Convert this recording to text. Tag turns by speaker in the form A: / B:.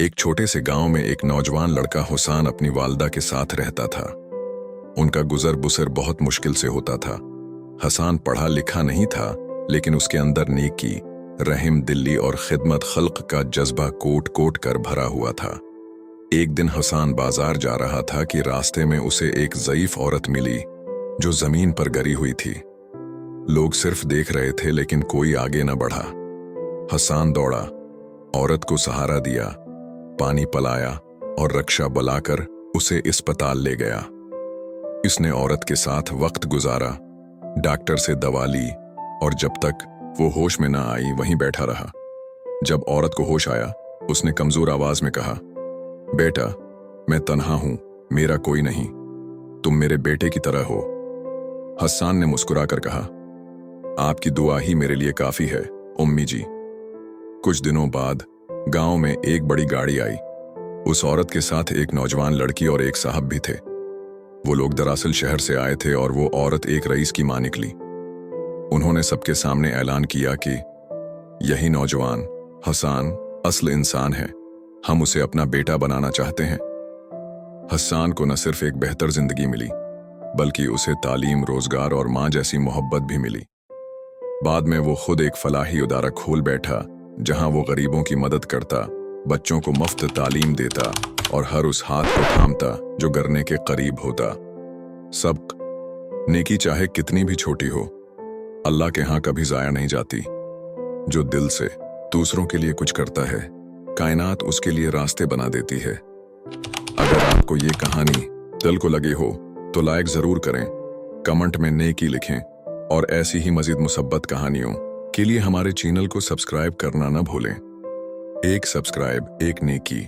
A: एक छोटे से गांव में एक नौजवान लड़का हुसैन अपनी वालदा के साथ रहता था। उनका गुजर बसर बहुत मुश्किल से होता था। हसन पढ़ा लिखा नहीं था, लेकिन उसके अंदर नेकी, रहम दिली और खिदमत खल्क का जज्बा कोट कोट कर भरा हुआ था। एक दिन हसन बाजार जा रहा था कि रास्ते में उसे एक ज़ईफ औरत मिली जो जमीन पर गिरी हुई थी। लोग सिर्फ देख रहे थे, लेकिन कोई आगे न बढ़ा। हसन दौड़ा, औरत को सहारा दिया, पानी पिलाया और रक्षा बुलाकर उसे अस्पताल ले गया। इसने औरत के साथ वक्त गुजारा, डॉक्टर से दवा ली और जब तक वो होश में ना आई वहीं बैठा रहा। जब औरत को होश आया, उसने कमजोर आवाज में कहा, बेटा, मैं तन्हा हूं, मेरा कोई नहीं, तुम मेरे बेटे की तरह हो। हसन ने मुस्कुराकर कहा, आपकी दुआ ही मेरे लिए काफी है उम्मी जी। कुछ दिनों बाद गांव में एक बड़ी गाड़ी आई। उस औरत के साथ एक नौजवान लड़की और एक साहब भी थे। वो लोग दरअसल शहर से आए थे और वो औरत एक रईस की मां निकली। उन्होंने सबके सामने ऐलान किया कि यही नौजवान हसन असल इंसान है, हम उसे अपना बेटा बनाना चाहते हैं। हसन को न सिर्फ एक बेहतर जिंदगी मिली, बल्कि उसे तालीम, रोजगार और मां जैसी मोहब्बत भी मिली। बाद में वो खुद एक फलाही इदारा खोल बैठा, जहां वो गरीबों की मदद करता, बच्चों को मुफ्त तालीम देता और हर उस हाथ को थामता जो गरने के करीब होता। सब नेकी चाहे कितनी भी छोटी हो, अल्लाह के यहाँ कभी जाया नहीं जाती। जो दिल से दूसरों के लिए कुछ करता है, कायनात उसके लिए रास्ते बना देती है। अगर आपको ये कहानी दिल को लगी हो तो लाइक जरूर करें, कमेंट में नेकी लिखें और ऐसी ही मजीद मुसब्बत कहानियों के लिए हमारे चैनल को सब्सक्राइब करना न भूलें। एक सब्सक्राइब, एक नेकी।